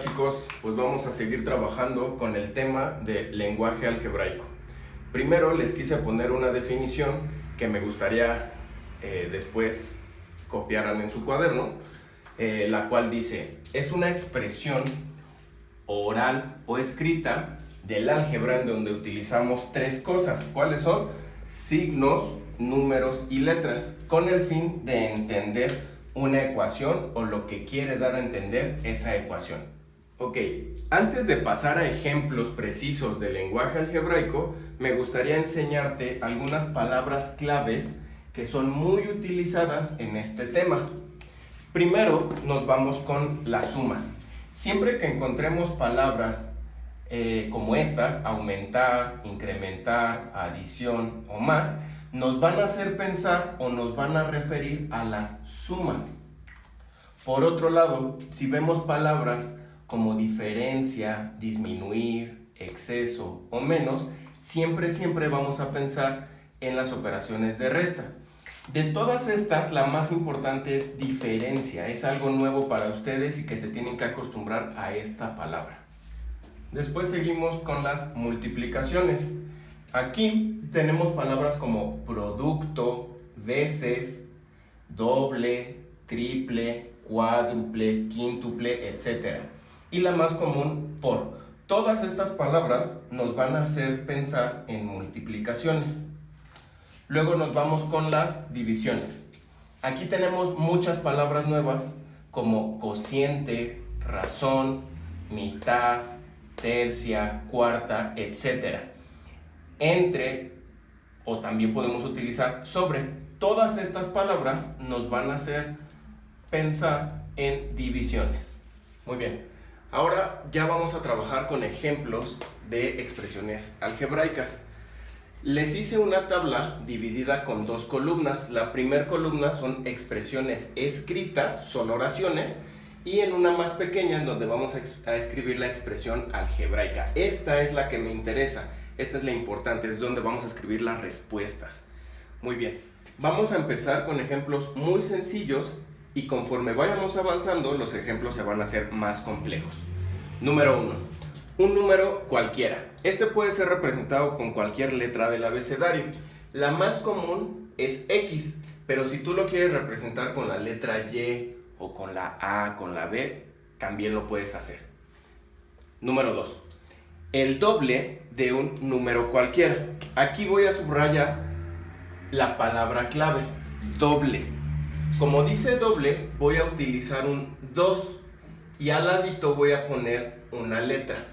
chicos, pues vamos a seguir trabajando con el tema de lenguaje algebraico. Primero les quise poner una definición que me gustaría después copiaran en su cuaderno, la cual dice: es una expresión oral o escrita del álgebra en donde utilizamos tres cosas. ¿Cuáles son? Signos, números y letras, con el fin de entender una ecuación o lo que quiere dar a entender esa ecuación. Ok, antes de pasar a ejemplos precisos del lenguaje algebraico, me gustaría enseñarte algunas palabras claves que son muy utilizadas en este tema. Primero nos vamos con las sumas. Siempre que encontremos palabras como estas, aumentar, incrementar, adición o más, nos van a hacer pensar o nos van a referir a las sumas. Por otro lado, si vemos palabras como diferencia, disminuir, exceso o menos, siempre vamos a pensar en las operaciones de resta. De todas estas, la más importante es diferencia. Es algo nuevo para ustedes y que se tienen que acostumbrar a esta palabra. Después seguimos con las multiplicaciones. Aquí tenemos palabras como producto, veces, doble, triple, cuádruple, quíntuple, etc. Y la más común, por. Todas estas palabras nos van a hacer pensar en multiplicaciones. Luego nos vamos con las divisiones. Aquí tenemos muchas palabras nuevas como cociente, razón, mitad, tercia, cuarta, etc. Entre, o también podemos utilizar sobre. Todas estas palabras nos van a hacer pensar en divisiones. Muy bien, ahora ya vamos a trabajar con ejemplos de expresiones algebraicas. Les hice una tabla dividida con dos columnas. La primera columna son expresiones escritas, son oraciones, y en una más pequeña en donde vamos a escribir la expresión algebraica. Esta es la que me interesa, esta es la importante, es donde vamos a escribir las respuestas. Muy bien, vamos a empezar con ejemplos muy sencillos y conforme vayamos avanzando los ejemplos se van a hacer más complejos. Número 1. Un número cualquiera. Este puede ser representado con cualquier letra del abecedario. La más común es X, pero si tú lo quieres representar con la letra Y o con la A, con la B, también lo puedes hacer. Número 2. El doble de un número cualquiera. Aquí voy a subrayar la palabra clave, doble. Como dice doble, voy a utilizar un 2 y al ladito voy a poner una letra.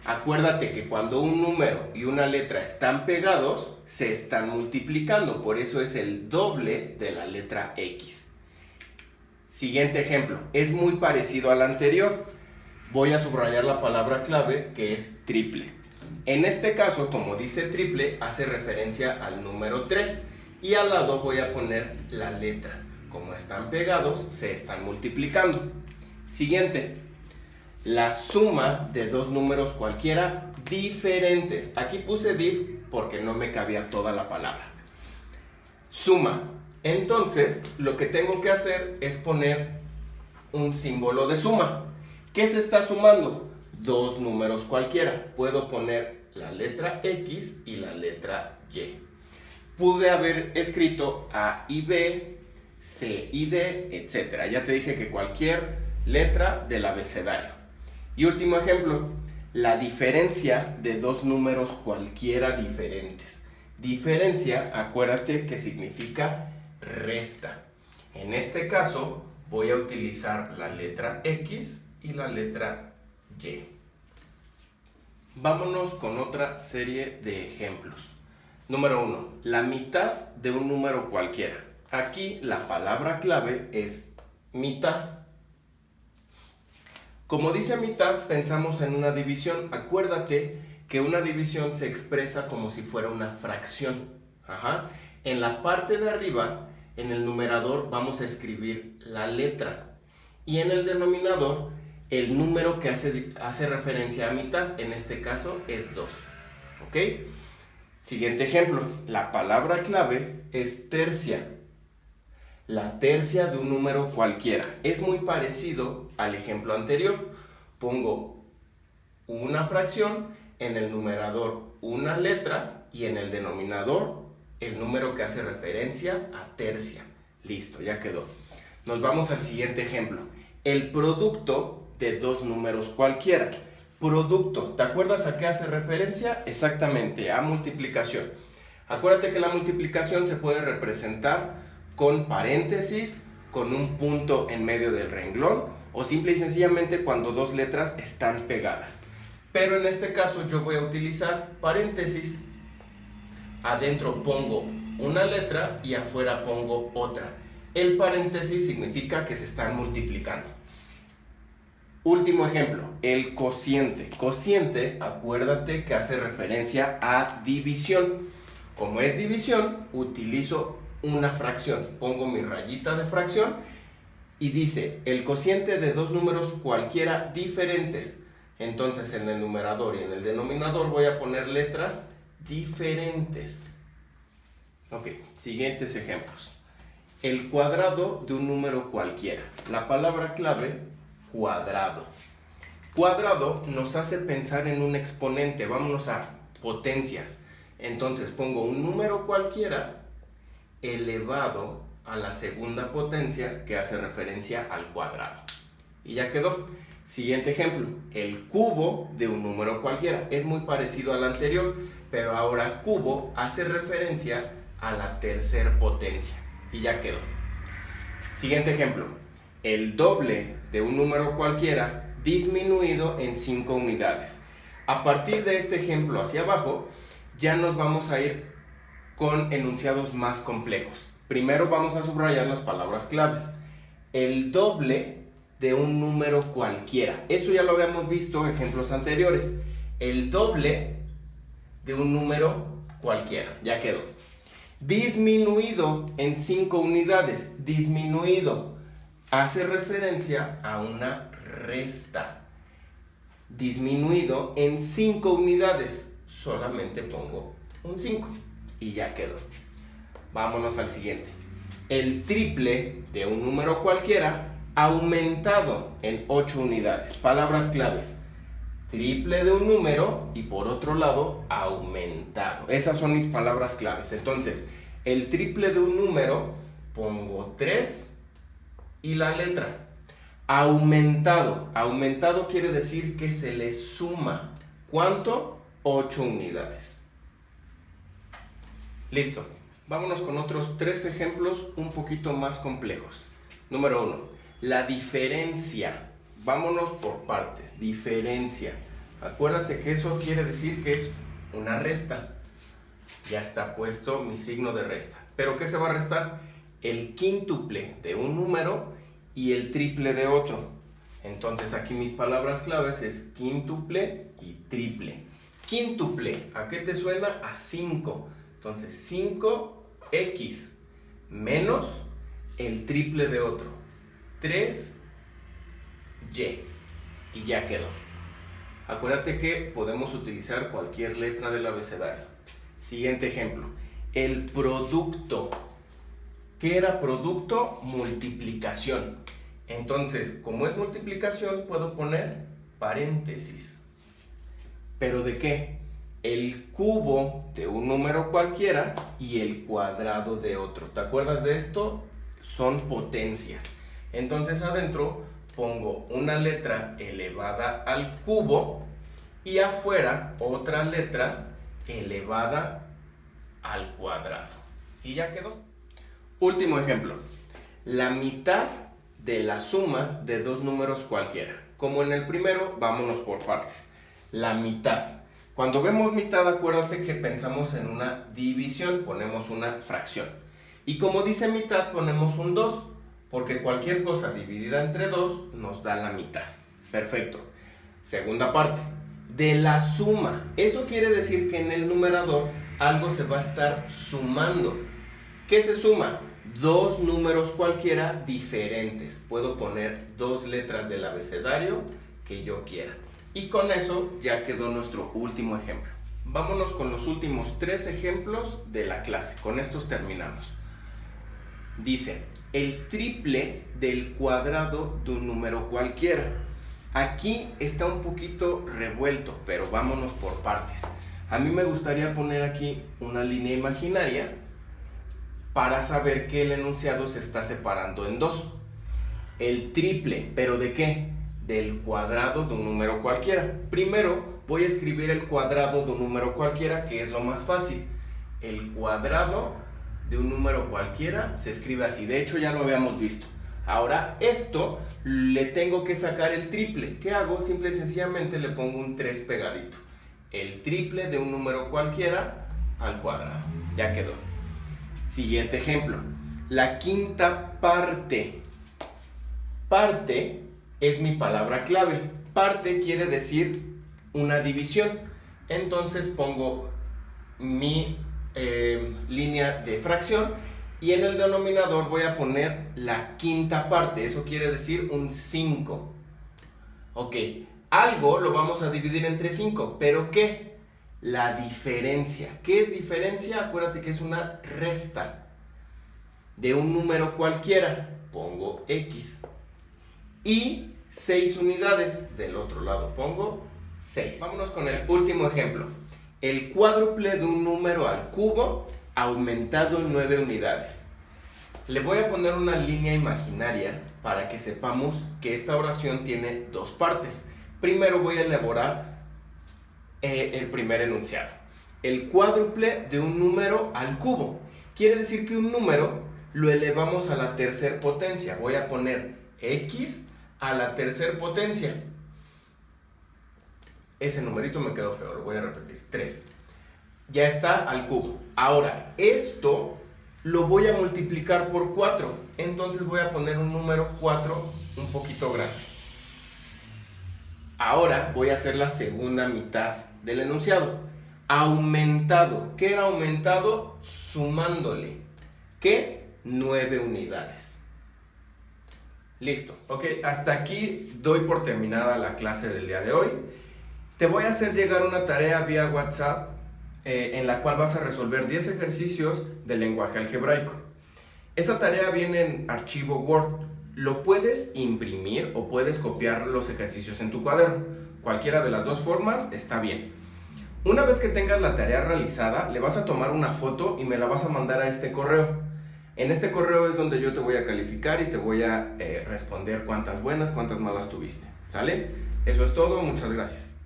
Acuérdate que cuando un número y una letra están pegados, se están multiplicando, por eso es el doble de la letra X. Siguiente ejemplo, es muy parecido al anterior. Voy a subrayar la palabra clave que es triple. En este caso, como dice triple, hace referencia al número 3 y al lado voy a poner la letra. Como están pegados, se están multiplicando. Siguiente, la suma de dos números cualquiera diferentes. Aquí puse div porque no me cabía toda la palabra. Suma. Entonces, lo que tengo que hacer es poner un símbolo de suma. ¿Qué se está sumando? Dos números cualquiera. Puedo poner la letra X y la letra Y. Pude haber escrito A y B, C y D, etc. Ya te dije que cualquier letra del abecedario. Y último ejemplo, la diferencia de dos números cualquiera diferentes. Diferencia, acuérdate que significa resta. En este caso voy a utilizar la letra X y la letra Y. Vámonos con otra serie de ejemplos. Número 1. La mitad de un número cualquiera. Aquí la palabra clave es mitad. Como dice mitad, pensamos en una división. Acuérdate que una división se expresa como si fuera una fracción. En la parte de arriba, en el numerador, vamos a escribir la letra. Y en el denominador, el número que hace referencia a mitad. En este caso es 2. ¿Ok? Siguiente ejemplo. La palabra clave es tercia. La tercia de un número cualquiera. Es muy parecido al ejemplo anterior. pongo una fracción, en el numerador una letra y en el denominador el número que hace referencia a tercia. Listo, ya quedó. Nos vamos al siguiente ejemplo. El producto de dos números cualquiera. Producto, ¿te acuerdas a qué hace referencia? Exactamente, a multiplicación. Acuérdate que la multiplicación se puede representar con paréntesis, con un punto en medio del renglón o simple y sencillamente cuando dos letras están pegadas. Pero en este caso yo voy a utilizar paréntesis. Adentro pongo una letra y afuera pongo otra. El paréntesis significa que se están multiplicando. Último ejemplo, el cociente. Cociente, acuérdate que hace referencia a división. Como es división, utilizo una fracción. Pongo mi rayita de fracción y dice el cociente de dos números cualquiera diferentes. Entonces en el numerador y en el denominador voy a poner letras diferentes. Ok, siguientes ejemplos. El cuadrado de un número cualquiera. La palabra clave, cuadrado. Cuadrado nos hace pensar en un exponente. Vámonos a potencias. Entonces pongo un número cualquiera elevado a la segunda potencia que hace referencia al cuadrado. Y ya quedó. Siguiente ejemplo. El cubo de un número cualquiera. Es muy parecido al anterior, pero ahora cubo hace referencia a la tercera potencia. Y ya quedó. Siguiente ejemplo. El doble de un número cualquiera disminuido en 5 unidades. A partir de este ejemplo hacia abajo, ya nos vamos a ir con enunciados más complejos. Primero vamos a subrayar las palabras claves. El doble de un número cualquiera. Eso ya lo habíamos visto en ejemplos anteriores. El doble de un número cualquiera. Ya quedó. Disminuido en 5 unidades. Disminuido hace referencia a una resta. Disminuido en 5 unidades. Solamente pongo un 5 y ya quedó. Vámonos al siguiente. El triple de un número cualquiera aumentado en 8 unidades. Palabras claves. Triple de un número y por otro lado aumentado. Esas son mis palabras claves. Entonces, el triple de un número pongo 3 y la letra. Aumentado. Aumentado quiere decir que se le suma. ¿Cuánto? 8 unidades. Listo. Vámonos con otros 3 ejemplos un poquito más complejos. Número 1. La diferencia. Vámonos por partes. Diferencia. Acuérdate que eso quiere decir que es una resta. Ya está puesto mi signo de resta. ¿Pero qué se va a restar? El quíntuple de un número y el triple de otro. Entonces aquí mis palabras claves es quíntuple y triple. Quíntuple, ¿a qué te suena? A 5. Entonces 5x menos el triple de otro. 3y. Y ya quedó. Acuérdate que podemos utilizar cualquier letra del abecedario. Siguiente ejemplo. El producto. ¿Qué era producto? Multiplicación. Entonces, como es multiplicación, puedo poner paréntesis. ¿Pero de qué? El cubo de un número cualquiera y el cuadrado de otro. ¿Te acuerdas de esto? Son potencias. Entonces adentro pongo una letra elevada al cubo y afuera otra letra elevada al cuadrado. Y ya quedó. Último ejemplo. La mitad de la suma de dos números cualquiera. Como en el primero, vámonos por partes. La mitad. Cuando vemos mitad, acuérdate que pensamos en una división, ponemos una fracción. Y como dice mitad, ponemos un 2, porque cualquier cosa dividida entre 2 nos da la mitad. Perfecto. Segunda parte. De la suma. Eso quiere decir que en el numerador algo se va a estar sumando. ¿Qué se suma? Dos números cualquiera diferentes. Puedo poner 2 letras del abecedario que yo quiera. Y con eso ya quedó nuestro último ejemplo. Vámonos con los últimos 3 ejemplos de la clase. Con estos terminamos. Dice, el triple del cuadrado de un número cualquiera. Aquí está un poquito revuelto, pero vámonos por partes. A mí me gustaría poner aquí una línea imaginaria para saber que el enunciado se está separando en dos. El triple, ¿pero de qué? Del cuadrado de un número cualquiera. Primero voy a escribir el cuadrado de un número cualquiera, que es lo más fácil. El cuadrado de un número cualquiera se escribe así. De hecho, ya lo habíamos visto. Ahora, esto le tengo que sacar el triple. ¿Qué hago? Simple y sencillamente le pongo un 3 pegadito. El triple de un número cualquiera al cuadrado. Ya quedó. Siguiente ejemplo. La quinta parte. Parte es mi palabra clave. Parte quiere decir una división. Entonces pongo mi línea de fracción y en el denominador voy a poner la quinta parte. Eso quiere decir un 5. Ok, algo lo vamos a dividir entre 5, pero ¿qué? La diferencia. ¿Qué es diferencia? Acuérdate que es una resta de un número cualquiera. Pongo X. Y 6 unidades. Del otro lado pongo 6. Vámonos con el último ejemplo. El cuádruple de un número al cubo aumentado en 9 unidades. Le voy a poner una línea imaginaria para que sepamos que esta oración tiene dos partes. Primero voy a elaborar el primer enunciado. El cuádruple de un número al cubo. Quiere decir que un número lo elevamos a la tercera potencia. Voy a poner X a la tercera potencia. Ese numerito me quedó feo, lo voy a repetir. 3. Ya está al cubo. Ahora, esto lo voy a multiplicar por 4. Entonces voy a poner un número 4 un poquito grande. Ahora voy a hacer la segunda mitad del enunciado. Aumentado. ¿Qué era aumentado? Sumándole. ¿Qué? 9 unidades. Listo. Ok, hasta aquí doy por terminada la clase del día de hoy. Te voy a hacer llegar una tarea vía WhatsApp en la cual vas a resolver 10 ejercicios del lenguaje algebraico. Esa tarea viene en archivo Word. Lo puedes imprimir o puedes copiar los ejercicios en tu cuaderno. Cualquiera de las dos formas está bien. Una vez que tengas la tarea realizada, le vas a tomar una foto y me la vas a mandar a este correo. En este correo es donde yo te voy a calificar y te voy a responder cuántas buenas, cuántas malas tuviste. ¿Sale? Eso es todo, muchas gracias.